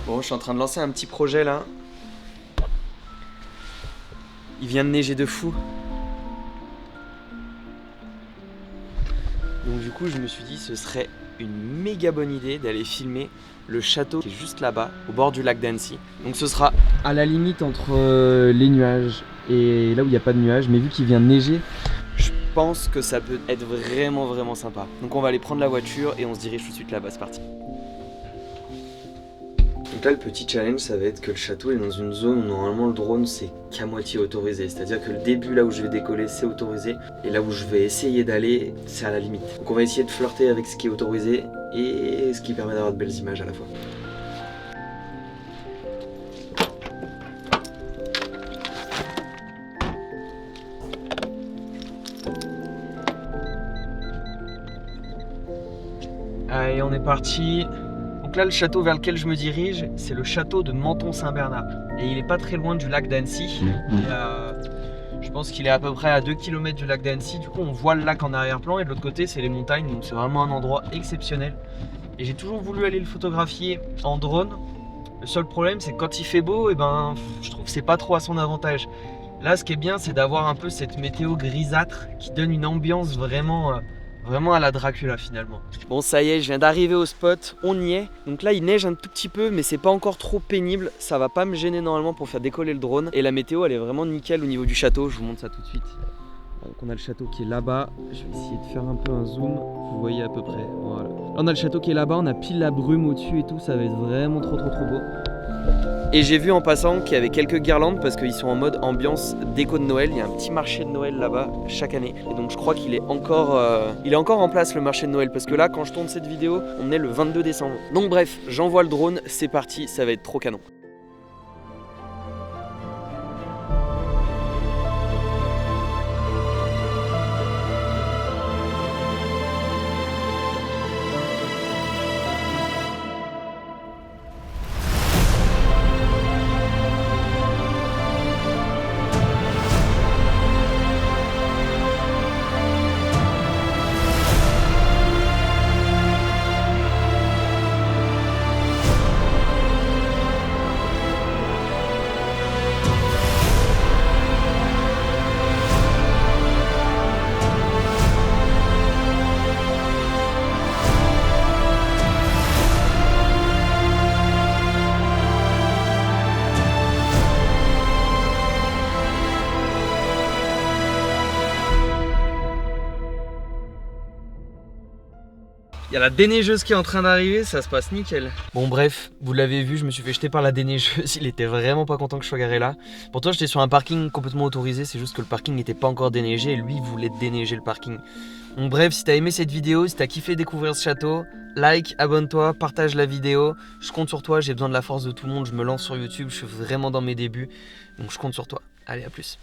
Bon, je suis en train de lancer un petit projet là. Il vient de neiger de fou. Donc du coup, je me suis dit ce serait une méga bonne idée d'aller filmer le château qui est juste là-bas, au bord du lac d'Annecy. Donc ce sera à la limite entre les nuages et là où il n'y a pas de nuages, mais vu qu'il vient de neiger, je pense que ça peut être vraiment sympa. Donc on va aller prendre la voiture et on se dirige tout de suite là-bas, c'est parti. Donc là le petit challenge ça va être que le château est dans une zone où normalement le drone c'est qu'à moitié autorisé. C'est-à-dire que le début là où je vais décoller c'est autorisé et là où je vais essayer d'aller c'est à la limite. Donc on va essayer de flirter avec ce qui est autorisé et ce qui permet d'avoir de belles images à la fois. Allez on est parti. Donc là le château vers lequel je me dirige c'est le château de Menton-Saint-Bernard et il est pas très loin du lac d'Annecy. Je pense qu'il est à peu près à 2 km du lac d'Annecy. Du coup on voit le lac en arrière-plan et de l'autre côté c'est les montagnes, donc c'est vraiment un endroit exceptionnel. Et j'ai toujours voulu aller le photographier en drone. Le seul problème c'est que quand il fait beau, je trouve que c'est pas trop à son avantage. Là ce qui est bien c'est d'avoir un peu cette météo grisâtre qui donne une ambiance vraiment à la Dracula finalement. Bon ça y est, je viens d'arriver au spot, on y est. Donc là il neige un tout petit peu mais c'est pas encore trop pénible. Ça va pas me gêner normalement pour faire décoller le drone. Et la météo elle est vraiment nickel au niveau du château, je vous montre ça tout de suite. Donc on a le château qui est là-bas, je vais essayer de faire un peu un zoom, vous voyez à peu près, voilà. Là on a le château qui est là-bas, on a pile la brume au-dessus et tout, ça va être vraiment trop beau. Et j'ai vu en passant qu'il y avait quelques guirlandes parce qu'ils sont en mode ambiance déco de Noël. Il y a un petit marché de Noël là-bas chaque année. Et donc je crois qu'il est encore en place le marché de Noël parce que là quand je tourne cette vidéo, on est le 22 décembre. Donc bref, j'envoie le drone, c'est parti, ça va être trop canon. Il y a la déneigeuse qui est en train d'arriver, ça se passe nickel. Bon bref, vous l'avez vu, je me suis fait jeter par la déneigeuse, il était vraiment pas content que je sois garé là. Pourtant j'étais sur un parking complètement autorisé, c'est juste que le parking n'était pas encore déneigé et lui il voulait déneiger le parking. Bon bref, si t'as aimé cette vidéo, si t'as kiffé découvrir ce château, like, abonne-toi, partage la vidéo. Je compte sur toi, j'ai besoin de la force de tout le monde, je me lance sur YouTube, je suis vraiment dans mes débuts. Donc je compte sur toi. Allez, à plus.